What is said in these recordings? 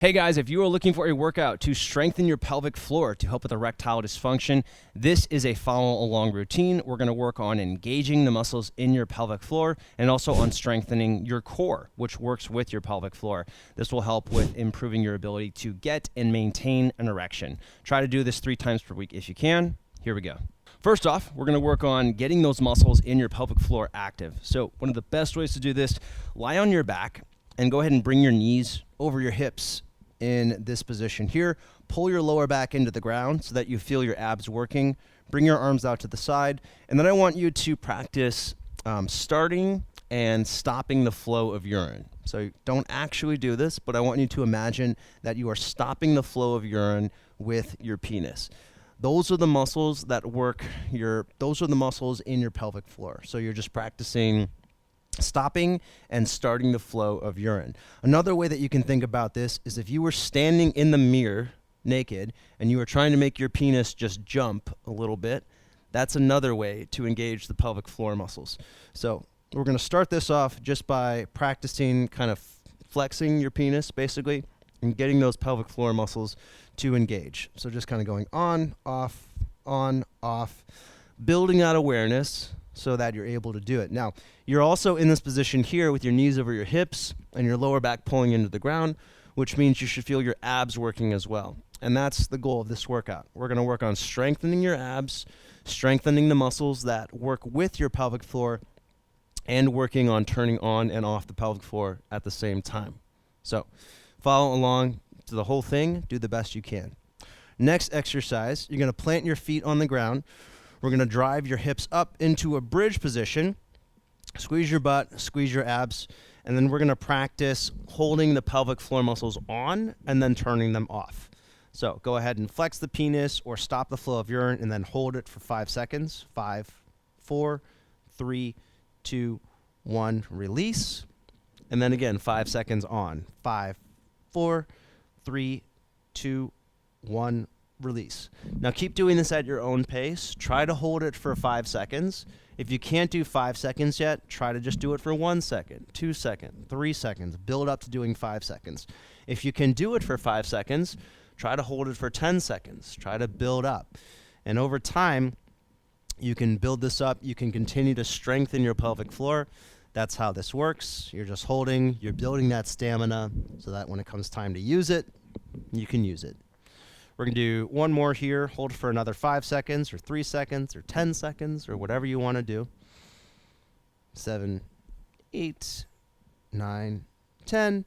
Hey guys, if you are looking for a workout to strengthen your pelvic floor to help with erectile dysfunction, this is a follow along routine. We're going to work on engaging the muscles in your pelvic floor and also on strengthening your core, which works with your pelvic floor. This will help with improving your ability to get and maintain an erection. Try to do this 3 times per week if you can. Here we go. First off, we're going to work on getting those muscles in your pelvic floor active. So one of the best ways to do this, lie on your back and go ahead and bring your knees over your hips in this position here. Pull your lower back into the ground so that you feel your abs working. Bring your arms out to the side. And then I want you to practice starting and stopping the flow of urine. So don't actually do this, but I want you to imagine that you are stopping the flow of urine with your penis. Those are the muscles that work those are the muscles in your pelvic floor. So you're just practicing stopping and starting the flow of urine. Another way that you can think about this is if you were standing in the mirror naked and you were trying to make your penis just jump a little bit, that's another way to engage the pelvic floor muscles. So we're going to start this off just by practicing kind of flexing your penis basically and getting those pelvic floor muscles to engage. So just kind of going on, off, building that awareness so that you're able to do it. Now, you're also in this position here with your knees over your hips and your lower back pulling into the ground, which means you should feel your abs working as well. And that's the goal of this workout. We're going to work on strengthening your abs, strengthening the muscles that work with your pelvic floor, and working on turning on and off the pelvic floor at the same time. So follow along to the whole thing. Do the best you can. Next exercise, you're going to plant your feet on the ground. We're going to drive your hips up into a bridge position, squeeze your butt, squeeze your abs, and then we're going to practice holding the pelvic floor muscles on and then turning them off. So go ahead and flex the penis or stop the flow of urine and then hold it for 5 seconds. 5, 4, 3, 2, 1, release. And then again, 5 seconds on. 5, 4, 3, 2, 1, release. Now keep doing this at your own pace. Try to hold it for 5 seconds. If you can't do 5 seconds yet, try to just do it for 1 second, 2 seconds, 3 seconds. Build up to doing 5 seconds. If you can do it for 5 seconds, try to hold it for 10 seconds. Try to build up. And over time, you can build this up. You can continue to strengthen your pelvic floor. That's how this works. You're just holding, you're building that stamina so that when it comes time to use it, you can use it. We're going to do one more here. Hold for another 5 seconds or 3 seconds or 10 seconds or whatever you want to do. 7, 8, 9, 10.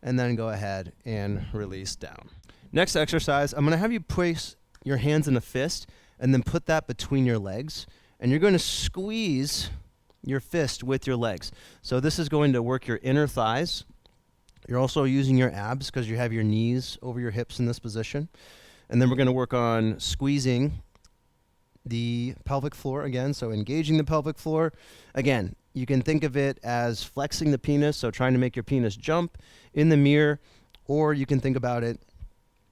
And then go ahead and release down. Next exercise, I'm going to have you place your hands in a fist and then put that between your legs. And you're going to squeeze your fist with your legs. So this is going to work your inner thighs. You're also using your abs because you have your knees over your hips in this position. And then we're going to work on squeezing the pelvic floor again, so engaging the pelvic floor. Again, you can think of it as flexing the penis, so trying to make your penis jump in the mirror, or you can think about it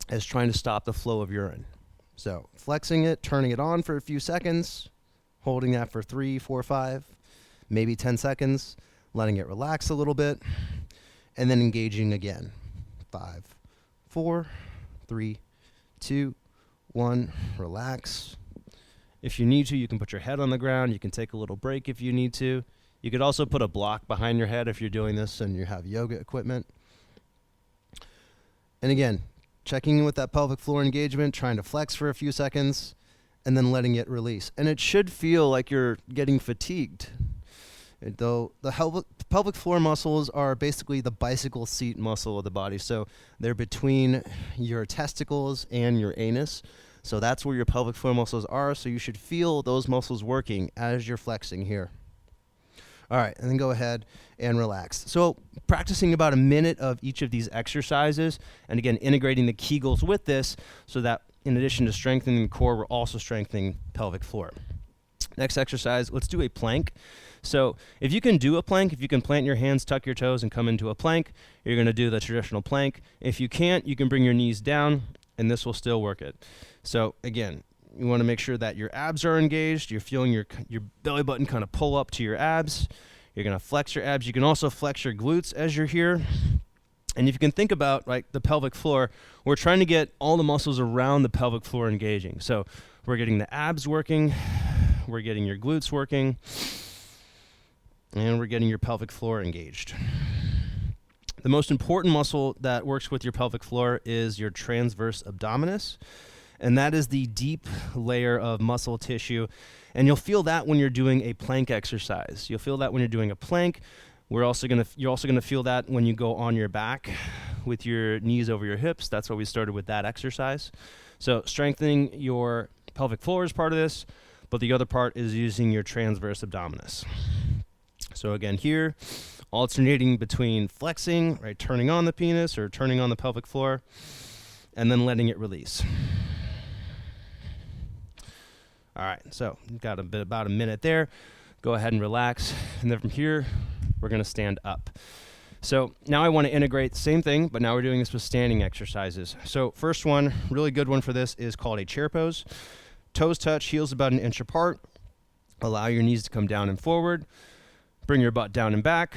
as trying to stop the flow of urine. So flexing it, turning it on for a few seconds, holding that for 3, 4, 5, maybe 10 seconds, letting it relax a little bit, and then engaging again. 5, 4, 3, 2, 1, relax. If you need to, you can put your head on the ground. You can take a little break if you need to. You could also put a block behind your head if you're doing this and you have yoga equipment. And again, checking in with that pelvic floor engagement, trying to flex for a few seconds, and then letting it release. And it should feel like you're getting fatigued. Though the pelvic floor muscles are basically the bicycle seat muscle of the body. So they're between your testicles and your anus. So that's where your pelvic floor muscles are. So you should feel those muscles working as you're flexing here. All right, and then go ahead and relax. So practicing about a minute of each of these exercises, and again, integrating the Kegels with this so that in addition to strengthening the core, we're also strengthening pelvic floor. Next exercise, let's do a plank. So if you can do a plank, if you can plant your hands, tuck your toes, and come into a plank, you're going to do the traditional plank. If you can't, you can bring your knees down, and this will still work it. So again, you want to make sure that your abs are engaged. You're feeling your belly button kind of pull up to your abs. You're going to flex your abs. You can also flex your glutes as you're here. And if you can think about like the pelvic floor, we're trying to get all the muscles around the pelvic floor engaging. So we're getting the abs working, we're getting your glutes working, and we're getting your pelvic floor engaged. The most important muscle that works with your pelvic floor is your transverse abdominis, and that is the deep layer of muscle tissue. And you'll feel that when you're doing a plank exercise. You'll feel that when you're doing a plank. You're also gonna feel that when you go on your back with your knees over your hips. That's why we started with that exercise. So strengthening your pelvic floor is part of this, but the other part is using your transverse abdominis. So again, here, alternating between flexing, right, turning on the penis or turning on the pelvic floor, and then letting it release. All right, so you've got about a minute there. Go ahead and relax, and then from here, we're gonna stand up. So now I wanna integrate the same thing, but now we're doing this with standing exercises. So first one, really good one for this is called a chair pose. Toes touch, heels about an inch apart. Allow your knees to come down and forward. Bring your butt down and back.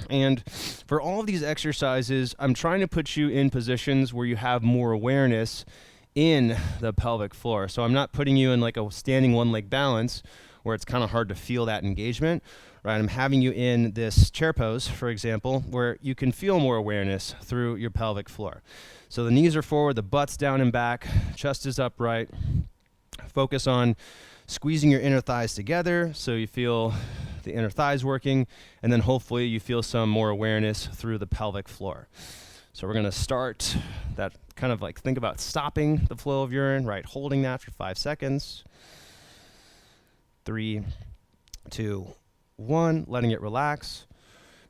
And for all of these exercises, I'm trying to put you in positions where you have more awareness in the pelvic floor. So I'm not putting you in like a standing one leg balance where it's kind of hard to feel that engagement, right? I'm having you in this chair pose, for example, where you can feel more awareness through your pelvic floor. So the knees are forward, the butt's down and back, chest is upright. Focus on squeezing your inner thighs together so you feel the inner thighs working, and then hopefully you feel some more awareness through the pelvic floor. So we're gonna start that kind of like, think about stopping the flow of urine, right? Holding that for 5 seconds. 3, 2, 1, letting it relax.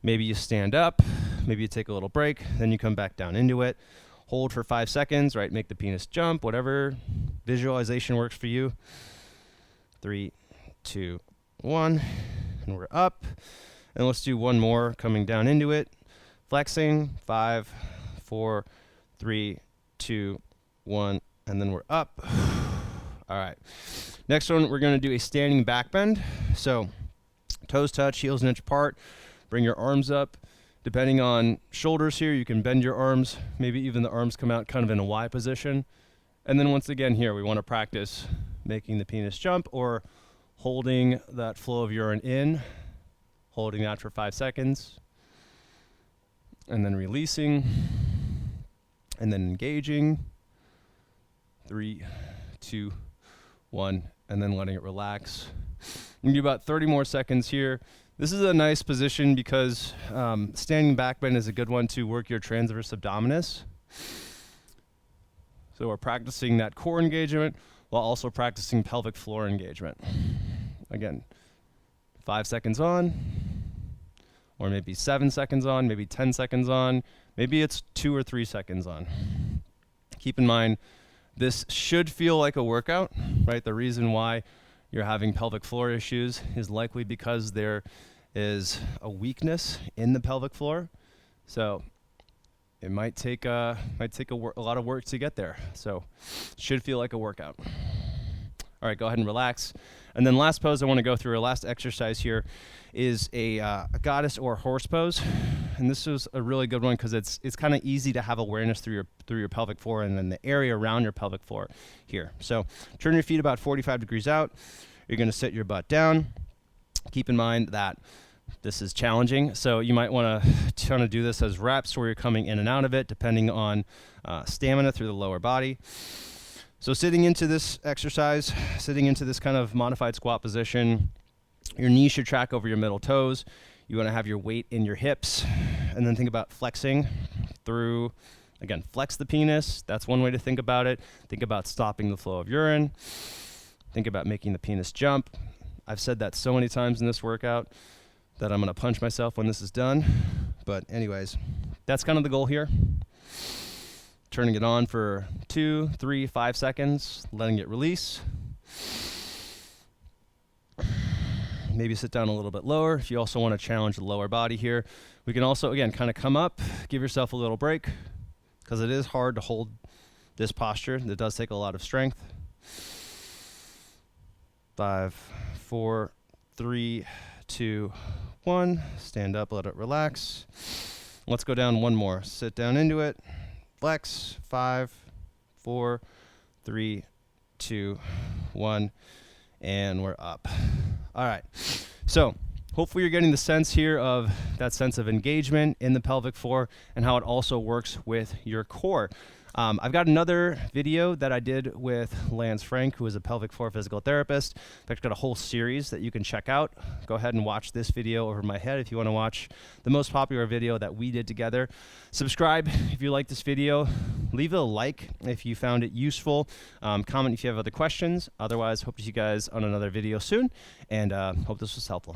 Maybe you stand up, maybe you take a little break, then you come back down into it. Hold for 5 seconds, right? Make the penis jump, whatever visualization works for you. 3, 2, 1, and we're up. And let's do one more, coming down into it. Flexing, 5, 4, 3, 2, 1, and then we're up. All right. Next one, we're gonna do a standing back bend. So toes touch, heels an inch apart. Bring your arms up. Depending on shoulders here, you can bend your arms. Maybe even the arms come out kind of in a Y position. And then once again here, we wanna practice making the penis jump or holding that flow of urine in, holding that for 5 seconds, and then releasing, and then engaging. 3, 2, 1, and then letting it relax. You can do about 30 more seconds here. This is a nice position because standing back bend is a good one to work your transverse abdominis. So we're practicing that core engagement while also practicing pelvic floor engagement. Again, 5 seconds on, or maybe 7 seconds on, maybe 10 seconds on, maybe it's 2 or 3 seconds on. Keep in mind, this should feel like a workout, right? The reason why you're having pelvic floor issues is likely because there is a weakness in the pelvic floor. So it might take a lot of work to get there. So it should feel like a workout. All right, go ahead and relax. And then last pose I want to go through, our last exercise here, is a goddess or horse pose. And this is a really good one because it's kind of easy to have awareness through your pelvic floor and then the area around your pelvic floor here. So turn your feet about 45 degrees out. You're going to sit your butt down. Keep in mind that this is challenging, so you might want to do this as reps where you're coming in and out of it depending on stamina through the lower body. So sitting into this exercise, sitting into this kind of modified squat position, your knees should track over your middle toes. You want to have your weight in your hips, and then think about flexing through, again, flex the penis. That's one way to think about it. Think about stopping the flow of urine. Think about making the penis jump. I've said that so many times in this workout that I'm going to punch myself when this is done. But anyways, that's kind of the goal here. Turning it on for 2, 3, 5 seconds, letting it release. Maybe sit down a little bit lower if you also want to challenge the lower body here. We can also, again, kind of come up, give yourself a little break, because it is hard to hold this posture. It does take a lot of strength. 5, 4, 3, 2, 1. Stand up, let it relax. Let's go down one more. Sit down into it. Flex. 5, 4, 3, 2, 1, and we're up. All right. So hopefully you're getting the sense here of that sense of engagement in the pelvic floor and how it also works with your core. I've got another video that I did with Lance Frank, who is a pelvic floor physical therapist. In fact, I've got a whole series that you can check out. Go ahead and watch this video over my head if you want to watch the most popular video that we did together. Subscribe if you like this video. Leave a like if you found it useful. Comment if you have other questions. Otherwise, hope to see you guys on another video soon, and hope this was helpful.